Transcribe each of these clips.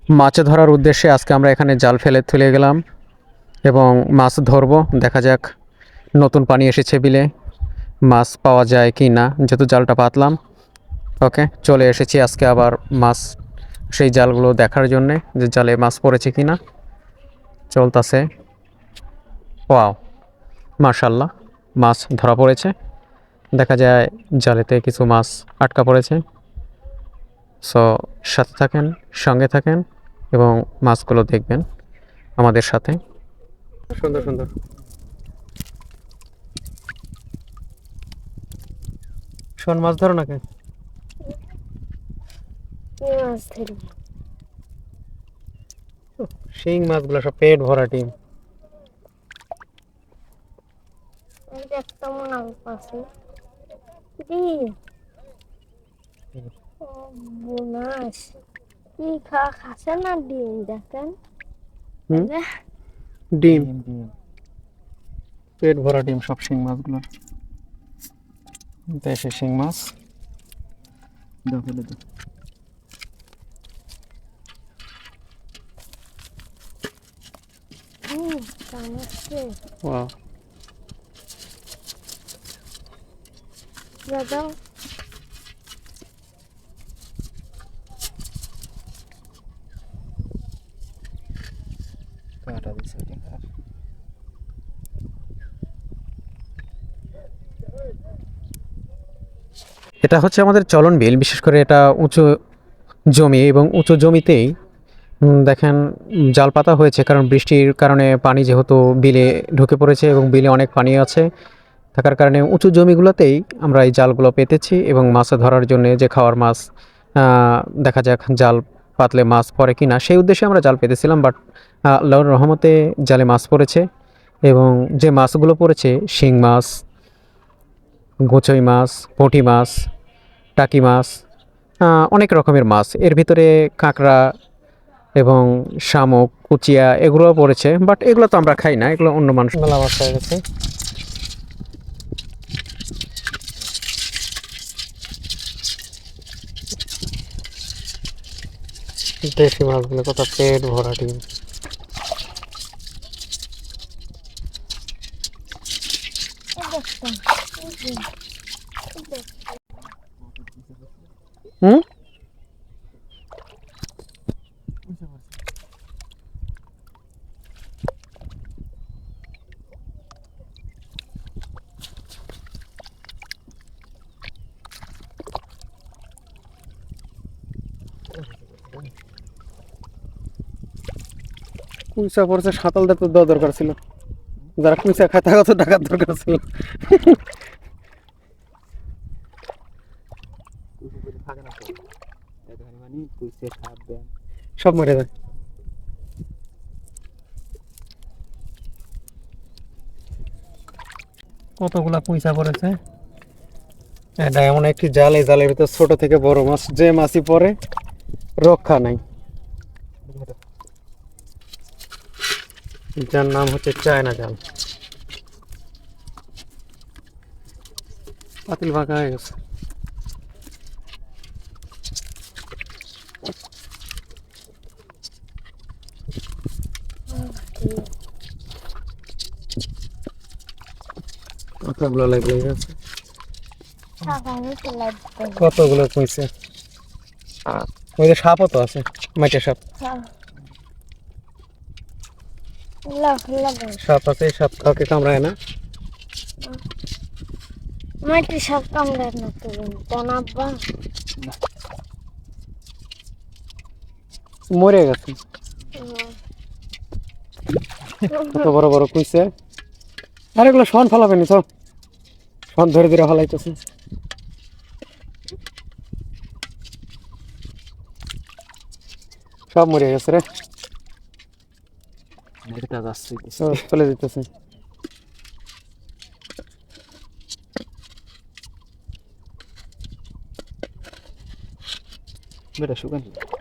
মাছ ধরার উদ্দেশ্যে আজকে আমরা এখানে জাল ফেলে তুলে গেলাম এবং মাছ ধরবো। দেখা যাক নতুন পানি এসেছে বিলে মাছ পাওয়া যায় কি না। যেহেতু জালটা পাতলাম, ওকে চলে এসেছি আজকে আবার মাছ সেই জালগুলো দেখার জন্যে যে জালে মাছ পড়েছে কি না। চলতেছে। ওয়াও, মাশাল্লাহ, মাছ ধরা পড়েছে। দেখা যায় জালেতে কিছু মাছ আটকা পড়েছে। সো সাথে থাকেন, সঙ্গে থাকেন এবং মাছগুলো দেখবেন আমাদের সাথে। সুন্দর সুন্দর। শোন, মাছ ধরো নাকি? মাছ ধরি শিং মাছগুলো সব পেট ভরা ডিম। একটা মনে আছে বোনাস কি খাসে না ডিম দেখেন হুম, ডিম, পেট ভরা ডিম সব শিং মাছগুলো। দেশি শিং মাছ। কানাচ্ছে ওয়াও, দাদা এটা হচ্ছে আমাদের চলন বিল। বিশেষ করে এটা উঁচু জমি এবং উঁচু জমিতেই দেখেন জাল পাতা হয়েছে, কারণ বৃষ্টির কারণে পানি যেহেতু বিলে ঢুকে পড়েছে এবং বিলে অনেক পানি আছে থাকার কারণে উঁচু জমিগুলোতেই আমরা এই জালগুলো পেতেছি এবং মাছ ধরার জন্য যে খাওয়ার মাছ, দেখা যাক জাল পাতলে মাছ পড়ে কি না সেই উদ্দেশ্যে আমরা জাল পেতেছিলাম। বাট আল্লাহর রহমতে জালে মাছ পড়েছে এবং যে মাছগুলো পড়েছে শিং মাছ, গোচই মাছ, পুঁটি মাছ, টাকি মাছ, অনেক রকমের মাছ। এর ভিতরে কাঁকড়া এবং শামুক, কুচিয়া এগুলোও পড়েছে। বাট এগুলো তো আমরা খাই না, এগুলো অন্য মানুষ। মেলা মাছ হয়ে গেছে। দেশি মাছগুলো কত পেট ভরা ডিম। হুম, কুইচা পড়ছে, সাঁতালদের তো দেওয়া দরকার ছিল। যারা কুইচা খায় তাকে তো টাকার দরকার ছিল। সব মরে যায়। কতগুলা কুইচা পড়েছে। এটা এমন একটি জাল, এই জালের ভিতর ছোট থেকে বড় মাছ যে মাছই পড়ে রক্ষা নাই। যার নাম হচ্ছে চায়না জাল। পাতিল ফাঁকা হয়ে গেছে। কতগুলো লেগে গেছে, কতগুলো কইছে। ওই যে সাপও তো আছে, মাটির সাপ। সাপ আছে, সাপ কাউকে কামড়ায় না। মাটি সব কামড়ার না তো জানাব্বা মরে গেছে। কত বড় বড় কইছে। আর এগুলো শন ফেলাবেনি, সব শন ধরে ধরে ফেলাইতেছে। সব মরে গেছে রে, চলে যেতেছে।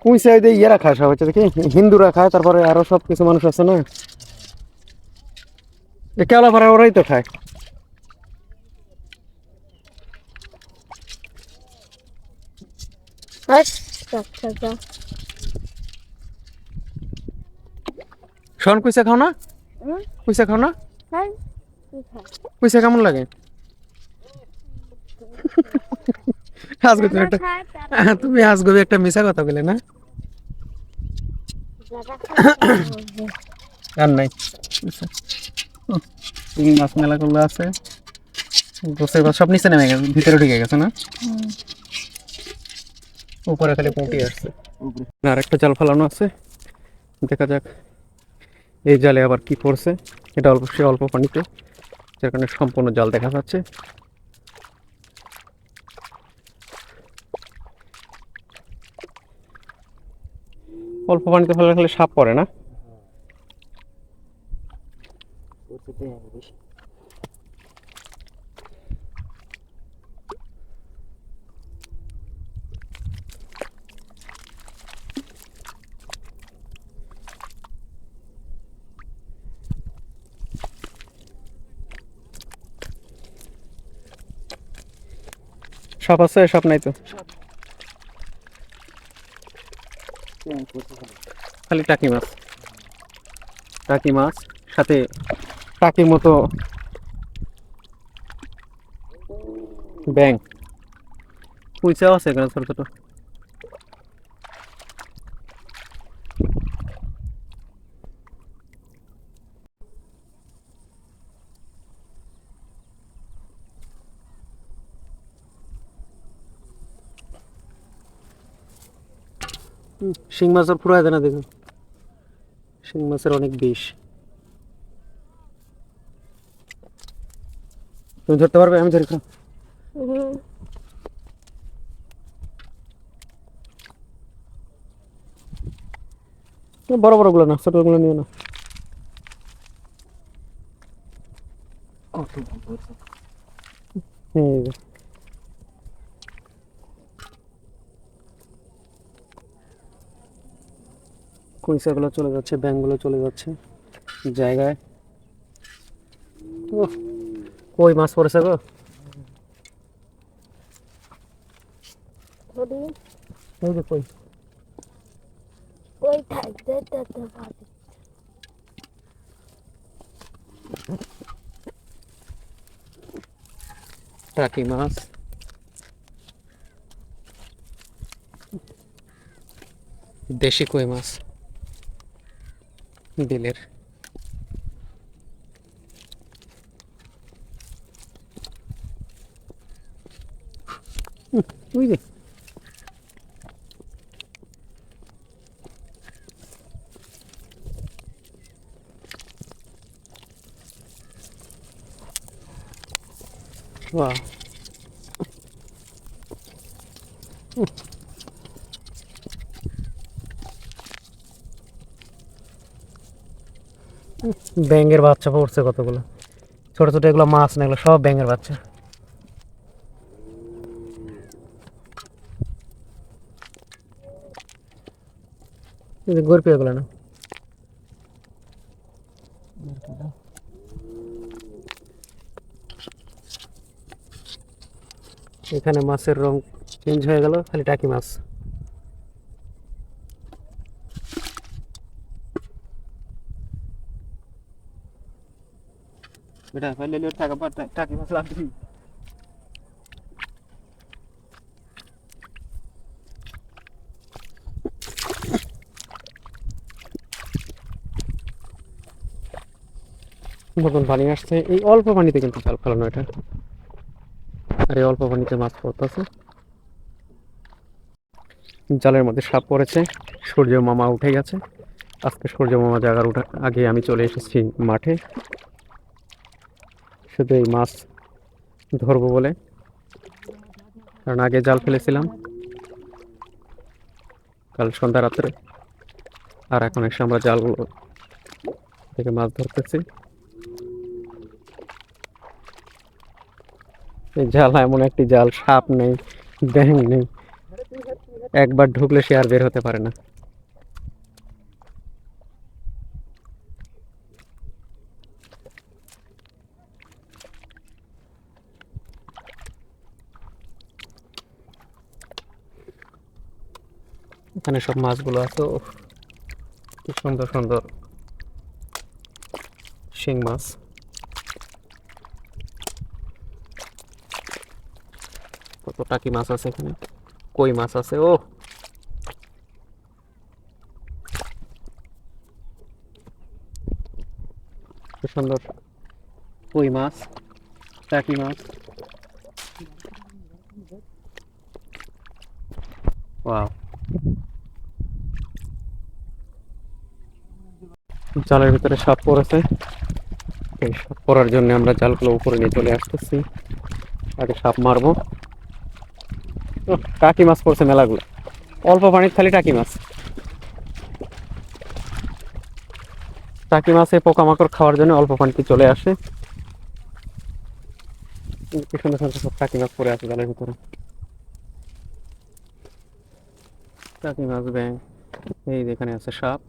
কুইছে ওই যে ইয়েরা খায়, সব হচ্ছে দেখি হিন্দুরা খায়, তারপরে আরো সব কিছু মানুষ আছে না, কেলা পাড়া ওরাই তো খায়। শোন, কুইসা খাও না? হুম? কুইসা খাও না? খাই কি খাই কুইসা কেমন লাগে? আজকে তুমি যারা একটা খায় তারা তুমি আজকে একটা মিশা কথা বলে না? যারা খায় তারা বুঝবে। আর নাই তুমি মাছ মেলা করলে আছে, গোসের মাছ সব নিচে নেমে গেছে, ভিতরে ঢুকে গেছে না? উপরে খালি পুঁটি আসছে। আর একটা জাল ফালানো আছে, দেখা যাক এই জালে আবার কি পড়ছে। এটা অল্প অল্প পানিতে, যার কারণে সম্পূর্ণ জাল দেখা যাচ্ছে। অল্প পানিতে ফেলে রাখলে সাপ পড়ে না? সাপ আছে? সাপ নাই তো, খালি টাকি মাছ। টাকি মাছ সাথে টাকির মতো ব্যাং, কুইচাও আছে এখানে ছোট ছোট। শিং মাছের পুরো আছে না, দেখুন শিং মাছের অনেক বিষ। তুমি ধরতে পারবে? আমি ধরি খাও। হুম। বড় বড় গুলো না, ছোট গুলো নিও না। এই যে, কুইচা গুলো চলে যাচ্ছে, ব্যাং গুলো চলে যাচ্ছে জায়গায়। ওহ, কই মাছ পড়েছে গো? ধরি এই যে কই। ওই থাকতে যেতে পারি টাকি মাছ, দেশি কই মাছ বিলের। ওই যে বাহ, ব্যাঙের বাচ্চা পড়ছে কতগুলো। ছোট ছোট এগুলো মাছ না, এগুলো সব ব্যাঙের বাচ্চা। এই যে গরপি এগুলো না। এখানে মাছের রং চেঞ্জ হয়ে গেল, খালি টাকি মাছ। बेटा पहले ले टाका पर टाकी मसला दी নতুন পানি আসছে, এই অল্প পানিতে কিন্তু জাল ফেলানো এটা। আর এই অল্প পানিতে মাছ পড়তেছে। জালের মধ্যে সাপ পড়েছে। সূর্য মামা উঠে গেছে। আজকে সূর্য মামা জাগার উঠা আগে আমি চলে এসেছি মাঠে, শুধু এই মাছ ধরবো বলে। কারণ আগে জাল ফেলেছিলাম কাল সন্ধ্যা রাত্রে, আর এখন এসে আমরা জালগুলো থেকে মাছ ধরতেছি। এই জাল এমন একটি জাল, সাপ নেই, ব্যাঙ নেই, একবার ঢুকলে সে আর বের হতে পারে না। এখানে সব মাছগুলো আছে, ওহ, কি সুন্দর সুন্দর শিং মাছ। কত টাকি মাছ আছে এখানে, কই মাছ আছে। ও কি সুন্দর কই মাছ, টাকি মাছ। ওয়াও, জালের ভিতরে সাপ পড়েছে। এই সাপ পড়ার জন্য আমরা জালগুলো উপরে নিয়ে চলে আসতেছি, আগে সাপ মারবো। ওহ, টাকি মাছ পড়ছে মেলাগুলো, অল্প পানির খালি টাকি মাছ। টাকি মাছে পোকামাকড় খাওয়ার জন্য অল্প পানিতে চলে আসে। কি সুন্দর সুন্দর সব টাকি মাছ পড়ে আছে জালের ভিতরে। টাকি মাছ, ব্যাং, এই যেখানে আছে সাপ।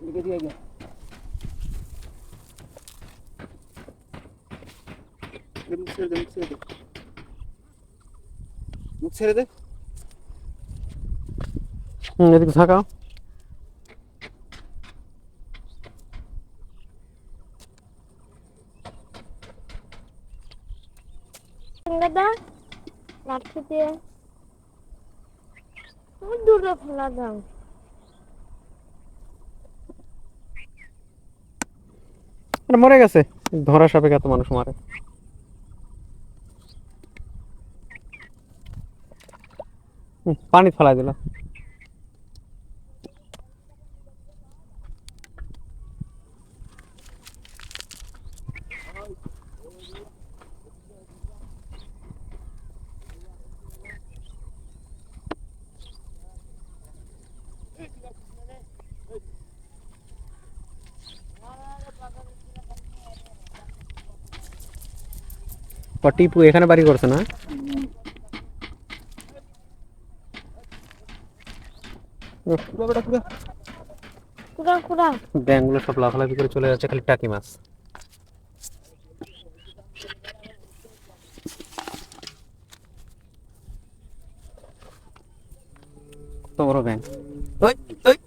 এদিকে দিয়ে গিয়া মুখ ছেড়ে দে, মুখ ছেড়ে দে, মুখ ছেড়ে দে। এদিকে থাকা। দাদা লাঠি দিয়ে তুমি দূরে ফেলা দাও। মরে গেছে, ধরা সাপে কত মানুষ মারে। পানি ফেলাই দিল। টিপু এখানে বাড়ি করছে না? পুরো পুরো কুড়া কুড়া ব্যাঙগুলো সব লাফালাফি করে চলে যাচ্ছে, খালি টাকি মাছ। তো বড় ব্যাঙ। ওই ওই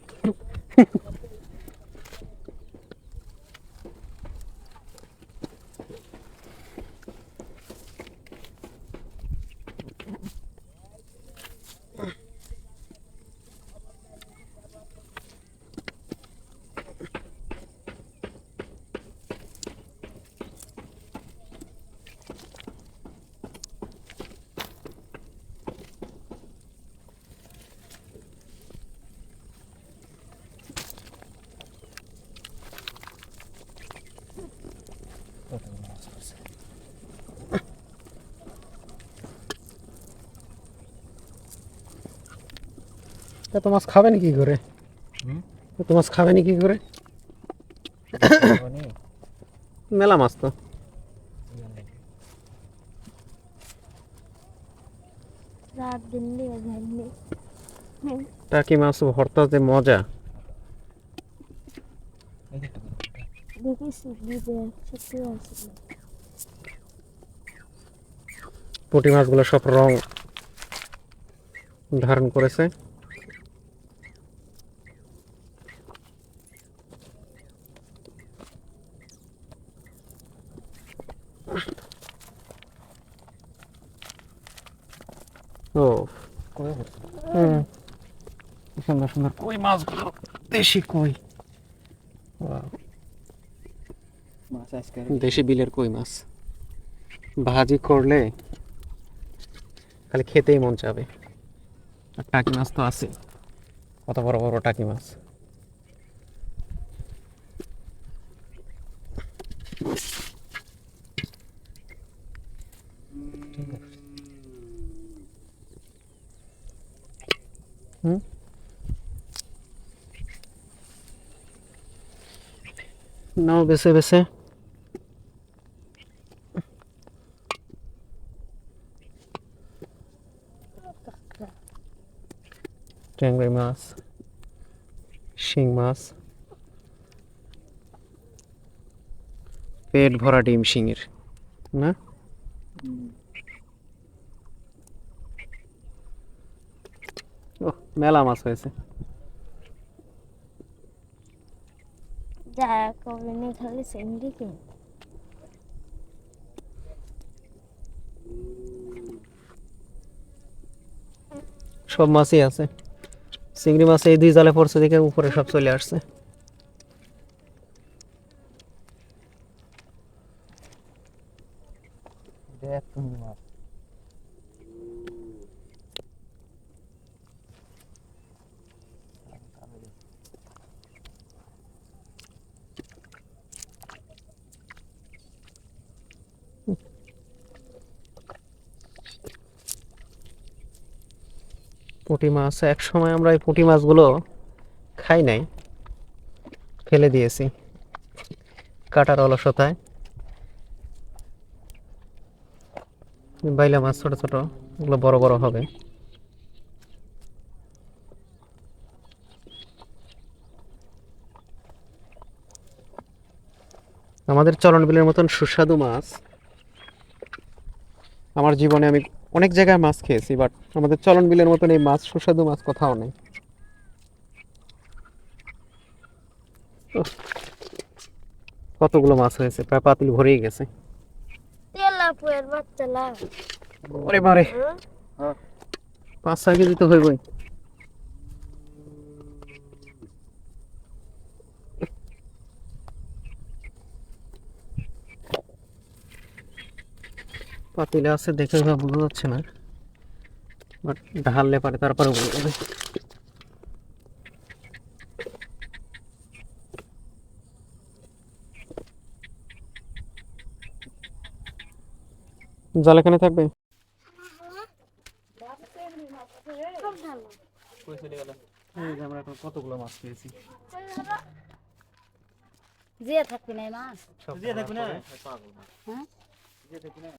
এত মাছ খাবে নাকি করে? এত মাছ খাবে নাকি করে? মেলা মাছ তো। রাত দিন দিয়ে যায়নি। টাকি মাছ ভর্তা যে মজা। দেখিস দিদি সত্যি আছে। পুঁটি মাছগুলো সব রং ধারণ করেছে। ও সুন্দর সুন্দর কই মাছগুলো, দেশি কই। Wow, মাছ আজকে দেশি বিলের কই মাছ ভাজি করলে খালি খেতেই মন চাবে। আর টাকি মাছ তো আছে, কত বড় বড় টাকি মাছ। হুম, নাও বেছে বেছে। ট্যাংরা মাছ, শিং মাছ, পেট ভরা ডিম শিঙের না? ও মেলা মাছ হয়েছে। যা কবে নি খালি চিংড়ি কিন সব মাছই আছে, চিংড়ি মাছ এই দুই জালে পড়ছে দেখে উপরে সব চলে আসছে। দেখ তুমি মাছ। পুঁটি মাছ, এক সময় আমরা এই পুঁটি মাছগুলো খাই নাই, ফেলে দিয়েছি কাটার অলসতায়। বাইলা মাছ ছোট ছোট, ওগুলো বড় বড় হবে। আমাদের চলন বিলের মতন সুস্বাদু মাছ আমার জীবনে আমি অনেক জায়গায় মাছ খেয়েছি, বাট আমাদের চলন বিলের মতন এই মাছ, সুস্বাদু মাছ কোথাও নেই। উফ, কতগুলো মাছ হয়েছে, প্রায় পাতিল ভরেই গেছে। তেলাপুয়ের বাচ্চা লাগ ওরে বারে, হ্যাঁ 5-6 কেজি তো হইবই। পাতিলে আছে দেখে ওইভাবে বোঝা যাচ্ছে না, বাট ঢাললে পারে তারপরে বোঝা যাবে। জাল এখানে থাকবে। সব ঢালো কই চলে গেল? এই যে আমরা এখন কতগুলো মাছ পেয়েছি। জিয়া থাকবি না মাছ সব দিয়ে দেখো না। হ্যাঁ দিয়ে দেখো না।